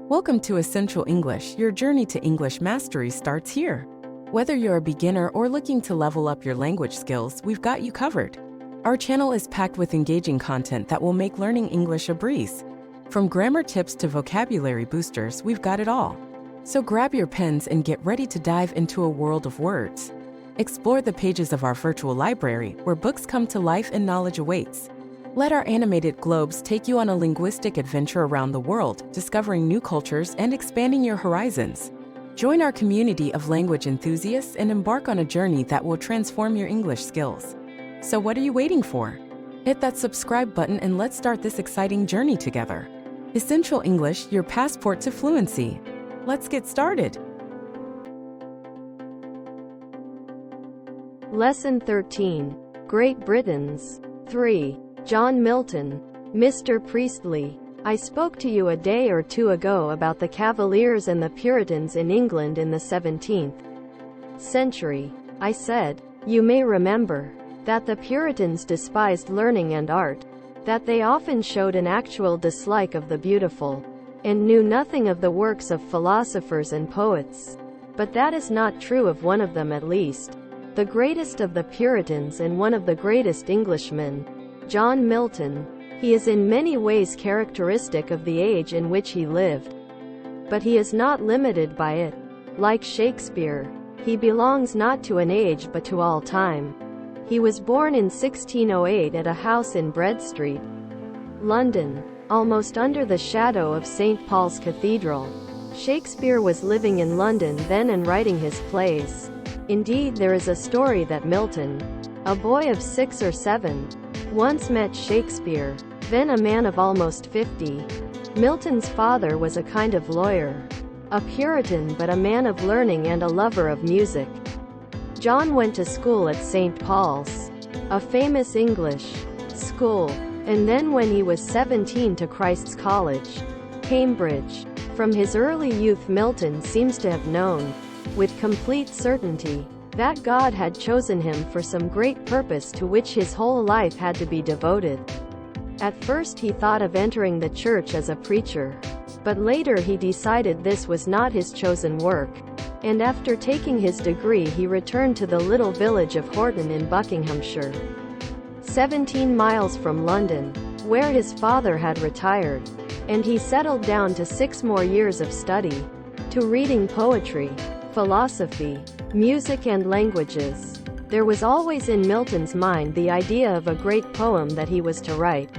Welcome to Essential English. Your journey to English mastery starts here. Whether you're a beginner or looking to level up your language skills, we've got you covered. Our channel is packed with engaging content that will make learning English a breeze. From grammar tips to vocabulary boosters, we've got it all. So grab your pens and get ready to dive into a world of words. Explore the pages of our virtual library, where books come to life and knowledge awaits. Let our animated globes take you on a linguistic adventure around the world, discovering new cultures and expanding your horizons. Join our community of language enthusiasts and embark on a journey that will transform your English skills. So what are you waiting for? Hit that subscribe button and let's start this exciting journey together. Essential English, your passport to fluency. Let's get started. Lesson 13. Great Britons. 3. John Milton. Mr. Priestley, I spoke to you a day or two ago about the Cavaliers and the Puritans in England in the 17th century. I said, you may remember, that the Puritans despised learning and art, that they often showed an actual dislike of the beautiful, and knew nothing of the works of philosophers and poets. But that is not true of one of them at least. The greatest of the Puritans and one of the greatest Englishmen, John Milton. He is in many ways characteristic of the age in which he lived. But he is not limited by it. Like Shakespeare, he belongs not to an age but to all time. He was born in 1608 at a house in Bread Street, London, almost under the shadow of St. Paul's Cathedral. Shakespeare was living in London then and writing his plays. Indeed, there is a story that Milton, a boy of 6 or 7, once met Shakespeare, then a man of almost 50. Milton's father was a kind of lawyer, a Puritan but a man of learning and a lover of music. John went to school at St. Paul's, a famous English school, and then when he was 17 to Christ's College, Cambridge. From his early youth Milton seems to have known, with complete certainty, that God had chosen him for some great purpose to which his whole life had to be devoted. At first he thought of entering the church as a preacher, but later he decided this was not his chosen work, and after taking his degree he returned to the little village of Horton in Buckinghamshire, 17 miles from London, where his father had retired, and he settled down to 6 more years of study, to reading poetry, philosophy, music and languages. There was always in Milton's mind the idea of a great poem that he was to write.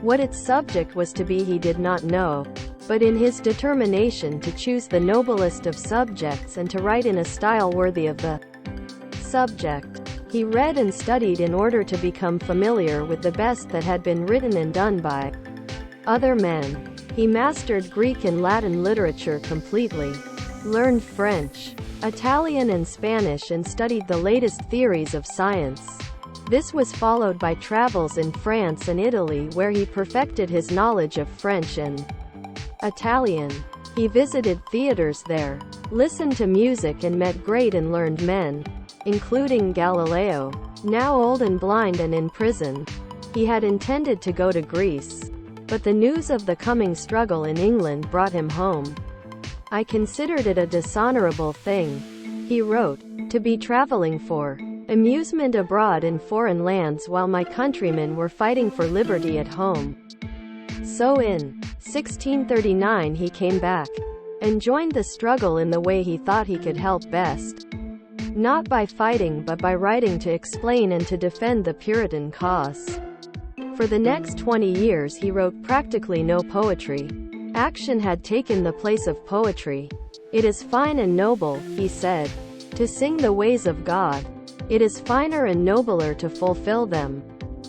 What its subject was to be he did not know, but in his determination to choose the noblest of subjects and to write in a style worthy of the subject, he read and studied in order to become familiar with the best that had been written and done by other men. He mastered Greek and Latin literature completely, learned French, Italian and Spanish and studied the latest theories of science. This was followed by travels in France and Italy where he perfected his knowledge of French and Italian. He visited theaters there, listened to music and met great and learned men, including Galileo, now old and blind and in prison. He had intended to go to Greece, but the news of the coming struggle in England brought him home. I considered it a dishonorable thing, he wrote, to be traveling for amusement abroad in foreign lands while my countrymen were fighting for liberty at home. So in 1639 he came back, and joined the struggle in the way he thought he could help best. Not by fighting but by writing to explain and to defend the Puritan cause. For the next 20 years he wrote practically no poetry. Action had taken the place of poetry. It is fine and noble, he said, to sing the ways of God. It is finer and nobler to fulfill them.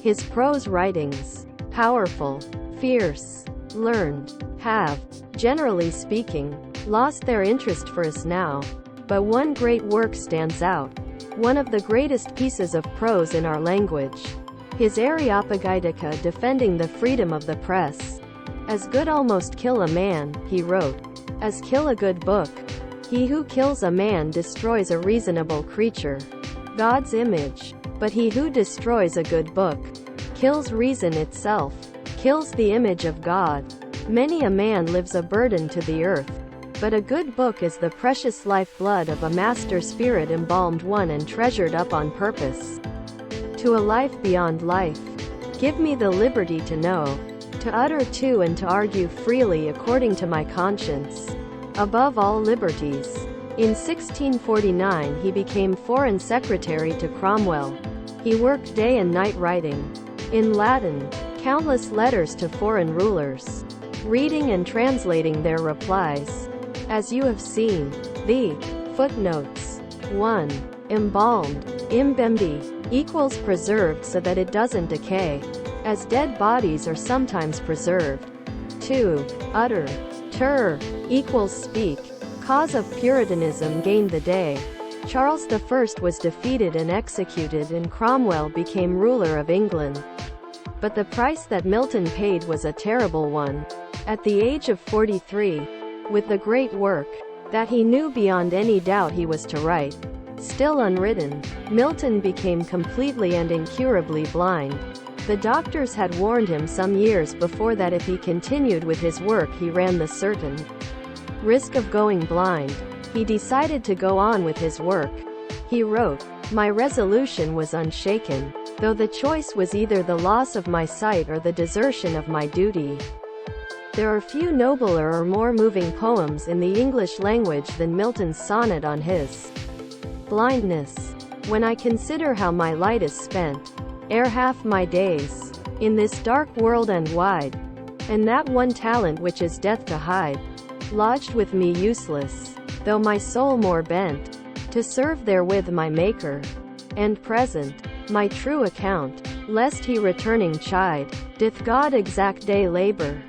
His prose writings, powerful, fierce, learned, have, generally speaking, lost their interest for us now. But one great work stands out, one of the greatest pieces of prose in our language. His Areopagitica defending the freedom of the press. As good almost kill a man, he wrote, as kill a good book. He who kills a man destroys a reasonable creature, God's image. But he who destroys a good book, kills reason itself, kills the image of God. Many a man lives a burden to the earth, but a good book is the precious lifeblood of a master spirit, embalmed one and treasured up on purpose to a life beyond life. Give me the liberty to know, to utter to and to argue freely according to my conscience, above all liberties. In 1649 he became Foreign Secretary to Cromwell. He worked day and night writing, in Latin, countless letters to foreign rulers, reading and translating their replies. As you have seen, the footnotes 1. Embalmed, imbemdi, equals preserved so that it doesn't decay, as dead bodies are sometimes preserved. 2. Utter, ter, equals speak. Cause of Puritanism gained the day. Charles I was defeated and executed, and Cromwell became ruler of England. But the price that Milton paid was a terrible one. At the age of 43, with the great work that he knew beyond any doubt he was to write, still unwritten, Milton became completely and incurably blind. The doctors had warned him some years before that if he continued with his work he ran the certain risk of going blind. He decided to go on with his work. He wrote, "My resolution was unshaken, though the choice was either the loss of my sight or the desertion of my duty." There are few nobler or more moving poems in the English language than Milton's sonnet on his blindness. When I consider how my light is spent, ere half my days, in this dark world and wide, and that one talent which is death to hide, lodged with me useless, though my soul more bent, to serve therewith my Maker, and present, my true account, lest he returning chide, doth God exact day labor,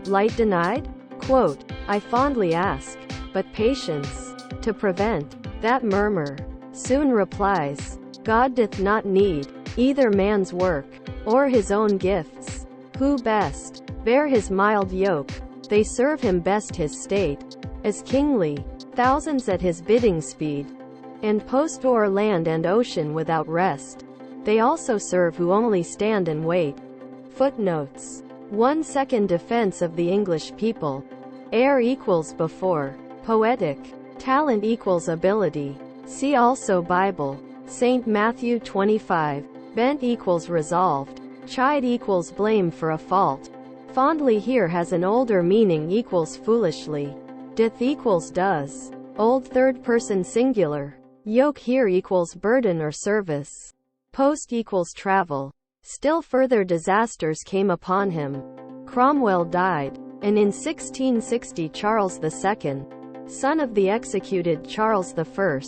light denied? Quote, I fondly ask, but patience, to prevent that murmur, soon replies, God doth not need either man's work, or his own gifts. Who best bear his mild yoke, they serve him best his state, as kingly, thousands at his bidding speed, and post o'er land and ocean without rest. They also serve who only stand and wait. Footnotes 1 Second defense of the English people. Air equals before. Poetic. Talent equals ability. See also Bible. St. Matthew 25. Bent equals resolved. Chide equals blame for a fault. Fondly here has an older meaning equals foolishly. Doth equals does. Old third person singular. Yoke here equals burden or service. Post equals travel. Still further disasters came upon him. Cromwell died, and in 1660 Charles II, son of the executed Charles I,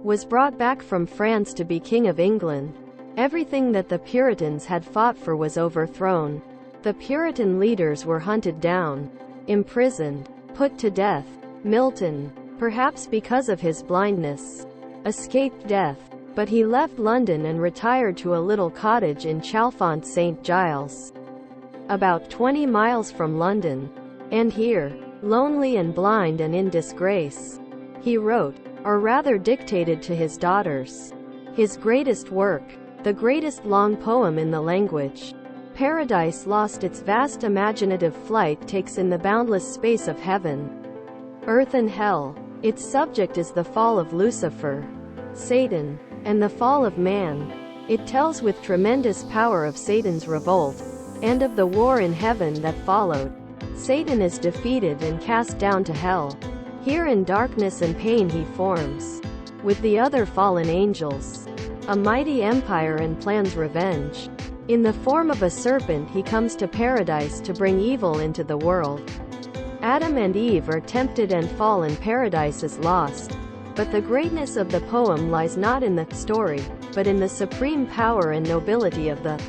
was brought back from France to be King of England. Everything that the Puritans had fought for was overthrown. The Puritan leaders were hunted down, imprisoned, put to death. Milton, perhaps because of his blindness, escaped death, but he left London and retired to a little cottage in Chalfont St. Giles, about 20 miles from London. And here, lonely and blind and in disgrace, he wrote, or rather dictated to his daughters, his greatest work, the greatest long poem in the language. Paradise Lost. Its vast imaginative flight takes in the boundless space of heaven, earth and hell. Its subject is the fall of Lucifer, Satan, and the fall of man. It tells with tremendous power of Satan's revolt, and of the war in heaven that followed. Satan is defeated and cast down to hell. Here in darkness and pain he forms, with the other fallen angels, a mighty empire and plans revenge. In the form of a serpent he comes to paradise to bring evil into the world. Adam and Eve are tempted and fall and paradise is lost. But the greatness of the poem lies not in the story, but in the supreme power and nobility of the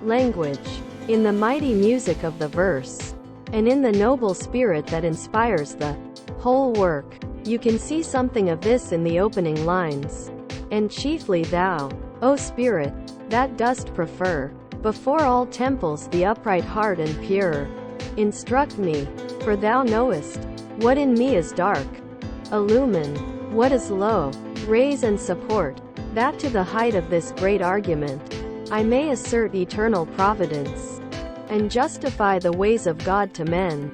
language, in the mighty music of the verse, and in the noble spirit that inspires the whole work. You can see something of this in the opening lines. And chiefly thou, O Spirit, that dost prefer, before all temples the upright heart and pure, instruct me, for thou knowest what in me is dark. Illumine what is low, raise and support, that to the height of this great argument I may assert eternal providence. and justify the ways of God to men.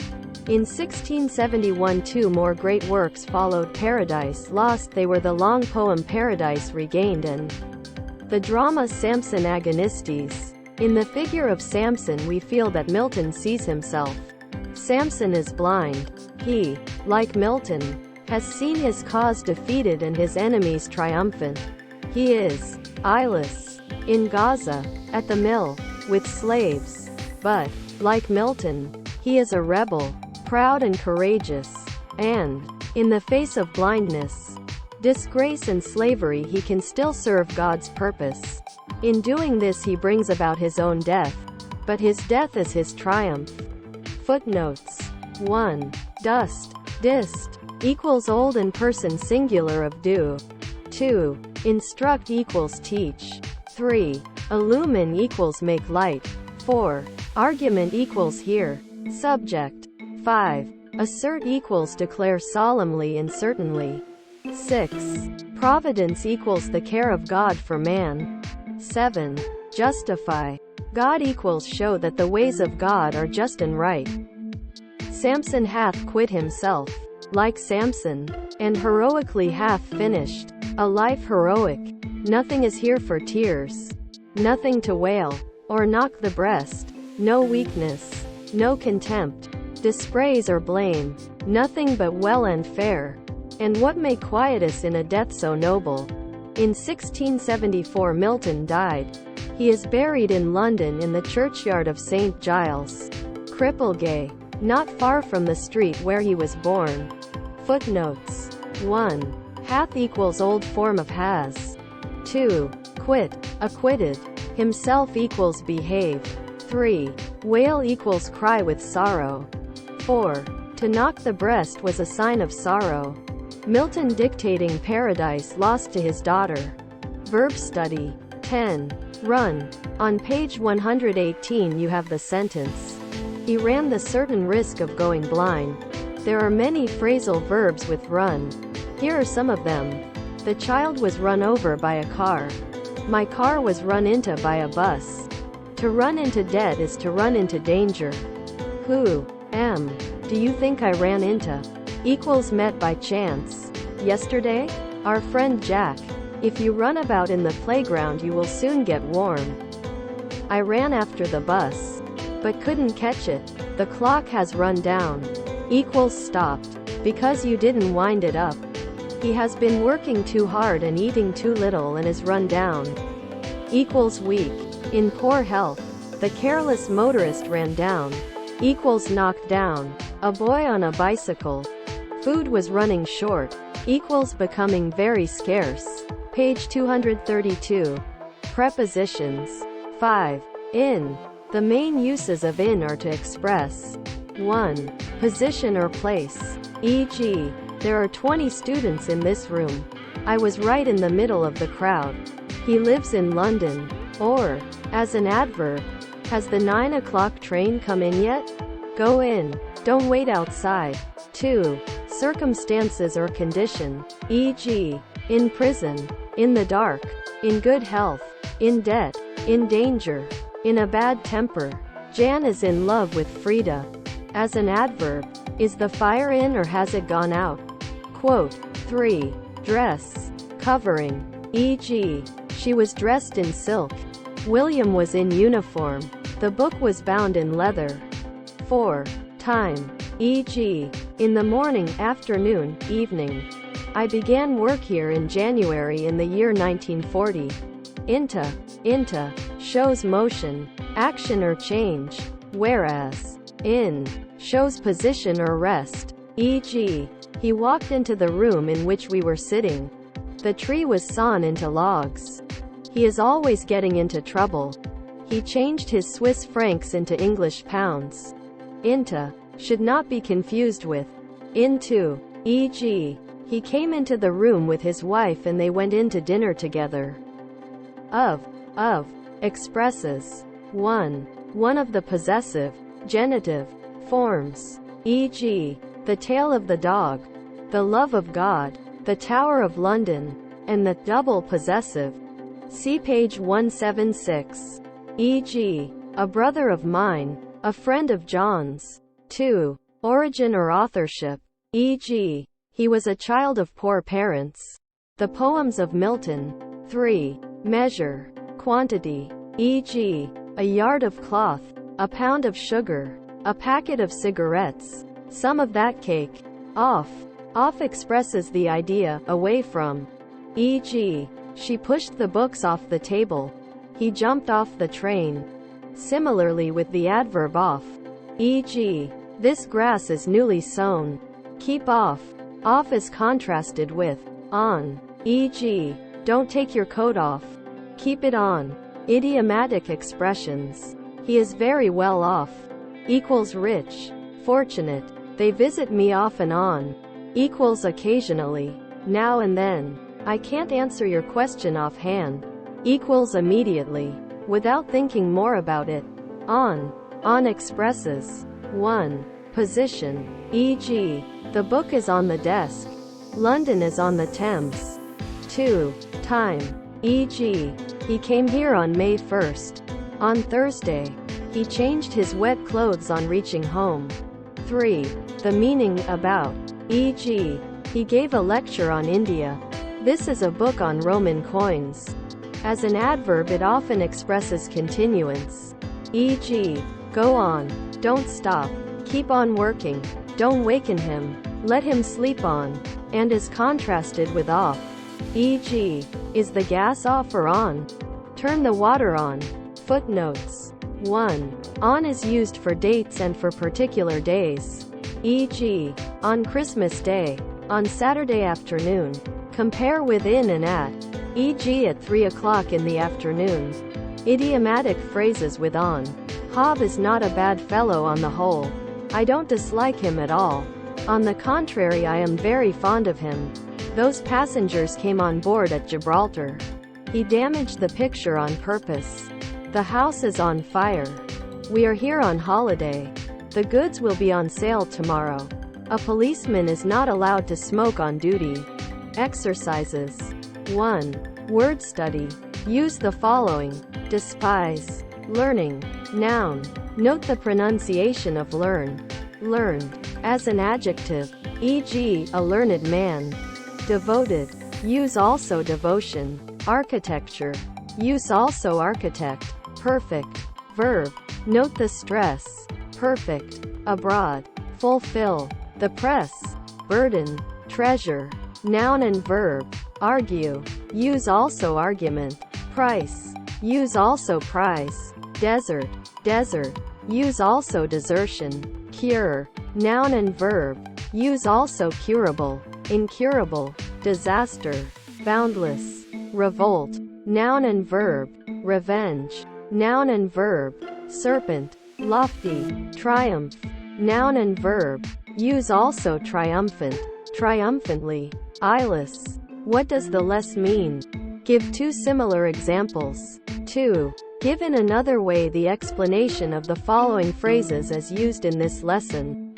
In 1671 two more great works followed: Paradise Lost, they were the long poem Paradise Regained, and the drama Samson Agonistes. In the figure of Samson we feel that Milton sees himself. Samson is blind. He, like Milton, has seen his cause defeated and his enemies triumphant. He is eyeless in Gaza, at the mill, with slaves. But, like Milton, he is a rebel, proud and courageous, and, in the face of blindness, disgrace and slavery, he can still serve God's purpose. In doing this he brings about his own death, but his death is his triumph. Footnotes. 1. Dust, dist, equals old and person singular of do. 2. Instruct equals teach. 3. Illumine equals make light. 4. Argument equals hear. Subject. 5. Assert equals declare solemnly and certainly. 6. Providence equals the care of God for man. 7. Justify God equals show that the ways of God are just and right. Samson hath quit himself, like Samson, and heroically hath finished a life heroic. Nothing is here for tears, nothing to wail, or knock the breast, no weakness, no contempt, dispraise or blame, nothing but well and fair. And what may quiet us in a death so noble? In 1674 Milton died. He is buried in London in the churchyard of St. Giles, Cripplegate, not far from the street where he was born. Footnotes. 1. Hath equals old form of has. 2. Quit, acquitted. Himself equals behave. 3. Wail equals cry with sorrow. 4. To knock the breast was a sign of sorrow. Milton dictating Paradise Lost to his daughter. Verb study. 10. Run. On page 118 you have the sentence. He ran the certain risk of going blind. There are many phrasal verbs with run. Here are some of them. The child was run over by a car. My car was run into by a bus. To run into debt is to run into danger. Who do you think I ran into? Equals met by chance. Yesterday? Our friend Jack. If you run about in the playground you will soon get warm. I ran after the bus, but couldn't catch it. The clock has run down. Equals stopped, because you didn't wind it up. He has been working too hard and eating too little and is run down. Equals weak, in poor health. The careless motorist ran down. Equals knocked down. A boy on a bicycle. Food was running short. Equals becoming very scarce. Page 232. Prepositions. 5. In. The main uses of in are to express 1. Position or place. E.g., there are 20 students in this room. I was right in the middle of the crowd. He lives in London. Or, as an adverb, has the 9 o'clock train come in yet? Go in. Don't wait outside. 2. Circumstances or condition. E.g., in prison, in the dark, in good health, in debt, in danger, in a bad temper. Jan is in love with Frida. As an adverb, is the fire in or has it gone out? Quote. 3. Dress, covering. E.g., she was dressed in silk. William was in uniform. The book was bound in leather. 4. Time. E.g., in the morning, afternoon, evening. I began work here in January in the year 1940. Into, shows motion, action or change, whereas in shows position or rest. E.g., he walked into the room in which we were sitting. The tree was sawn into logs. He is always getting into trouble. He changed his Swiss francs into English pounds. Into should not be confused with into. E.g., he came into the room with his wife and they went in to dinner together. Of expresses 1. One of the possessive, genitive, forms. E.g., the tail of the dog, the love of God, the Tower of London, and the double possessive. See page 176. E.g., A brother of mine. A friend of John's. 2. Origin or authorship. E.g., he was a child of poor parents. The poems of Milton. 3. Measure. Quantity. E.g., a yard of cloth, a pound of sugar, a packet of cigarettes, some of that cake. Off. Off expresses the idea, away from. E.g., she pushed the books off the table. He jumped off the train. Similarly with the adverb off. E.g., this grass is newly sown. Keep off. Off is contrasted with on. E.g., don't take your coat off. Keep it on. Idiomatic expressions. He is very well off. Equals rich. Fortunate. They visit me off and on. Equals occasionally. Now and then. I can't answer your question offhand. Equals immediately. Without thinking more about it. On. On expresses 1. Position. E.g., the book is on the desk. London is on the Thames. 2. Time. E.g., he came here on May 1st. On Thursday. He changed his wet clothes on reaching home. 3. The meaning, about. E.g., he gave a lecture on India. This is a book on Roman coins. As an adverb it often expresses continuance. E.g., go on. Don't stop. Keep on working. Don't waken him. Let him sleep on. And is contrasted with off. E.g., is the gas off or on? Turn the water on. Footnotes. 1. On is used for dates and for particular days. E.g., on Christmas Day. On Saturday afternoon. Compare with in and at. E.g., at 3 o'clock in the afternoon. Idiomatic phrases with on. Hob is not a bad fellow on the whole. I don't dislike him at all. On the contrary, I am very fond of him. Those passengers came on board at Gibraltar. He damaged the picture on purpose. The house is on fire. We are here on holiday. The goods will be on sale tomorrow. A policeman is not allowed to smoke on duty. Exercises. 1. Word study. Use the following. Despise. Learning. Noun. Note the pronunciation of learn. Learned. As an adjective. E.g., a learned man. Devoted. Use also devotion. Architecture. Use also architect. Perfect. Verb. Note the stress. Perfect. Abroad. Fulfill. The press. Burden. Treasure. Noun and verb. Argue. Use also argument. Price. Use also price. Desert. Desert. Use also desertion. Cure. Noun and verb. Use also curable. Incurable. Disaster. Boundless. Revolt. Noun and verb. Revenge. Noun and verb. Serpent. Lofty. Triumph. Noun and verb. Use also triumphant. Triumphantly. Eyeless. What does the less mean? Give 2 similar examples. 2. Give in another way the explanation of the following phrases as used in this lesson.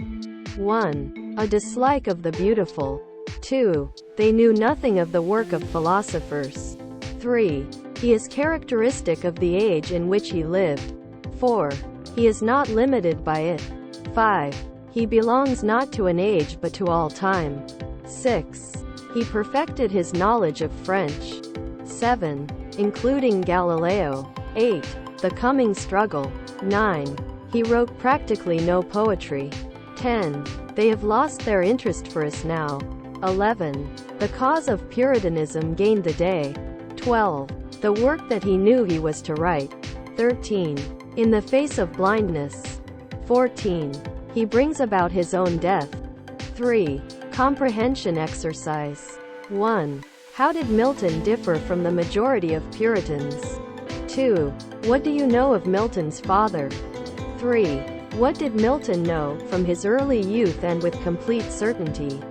1. A dislike of the beautiful. 2. They knew nothing of the work of philosophers. 3. He is characteristic of the age in which he lived. 4. He is not limited by it. 5. He belongs not to an age but to all time. 6. He perfected his knowledge of French. 7. Including Galileo. 8. The coming struggle. 9. He wrote practically no poetry. 10. They have lost their interest for us now. 11. The cause of Puritanism gained the day. 12. The work that he knew he was to write. 13. In the face of blindness. 14. He brings about his own death. 3. Comprehension exercise. 1. How did Milton differ from the majority of Puritans? 2. What do you know of Milton's father? 3. What did Milton know, from his early youth and with complete certainty?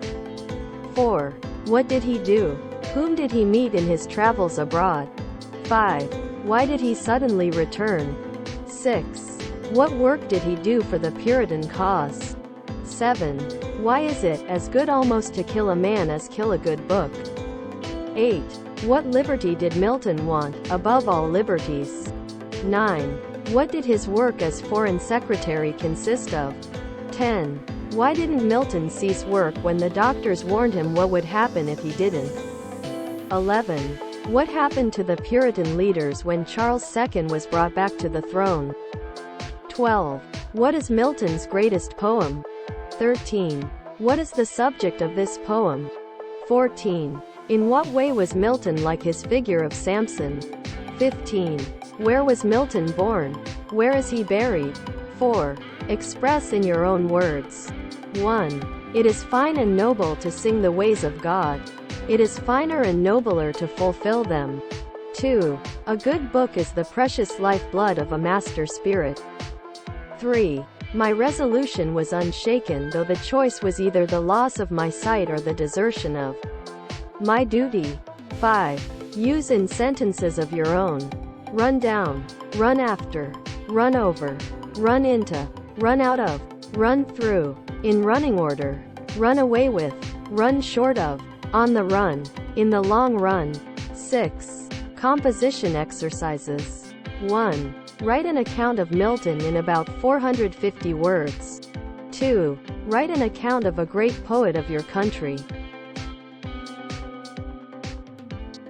4. What did he do? Whom did he meet in his travels abroad? 5. Why did he suddenly return? 6. What work did he do for the Puritan cause? 7. Why is it as good almost to kill a man as kill a good book? 8. What liberty did Milton want, above all liberties? 9. What did his work as foreign secretary consist of? 10. Why didn't Milton cease work when the doctors warned him what would happen if he didn't? 11. What happened to the Puritan leaders when Charles II was brought back to the throne? 12. What is Milton's greatest poem? 13. What is the subject of this poem? 14. In what way was Milton like his figure of Samson? 15. Where was Milton born? Where is he buried? 4. Express in your own words. 1. It is fine and noble to sing the ways of God. It is finer and nobler to fulfill them. 2. A good book is the precious lifeblood of a master spirit. 3. My resolution was unshaken though the choice was either the loss of my sight or the desertion of my duty. 5. Use in sentences of your own. Run down, run after, run over, run into, run out of, run through, in running order, run away with, run short of, on the run, in the long run. 6. Composition exercises. 1. Write an account of Milton in about 450 words. 2. Write an account of a great poet of your country.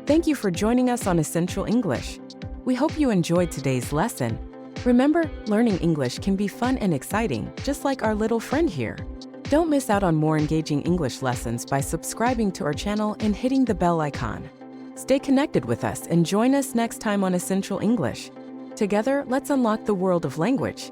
Thank you for joining us on Essential English. We hope you enjoyed today's lesson. Remember, learning English can be fun and exciting, just like our little friend here. Don't miss out on more engaging English lessons by subscribing to our channel and hitting the bell icon. Stay connected with us and join us next time on Essential English. Together, let's unlock the world of language.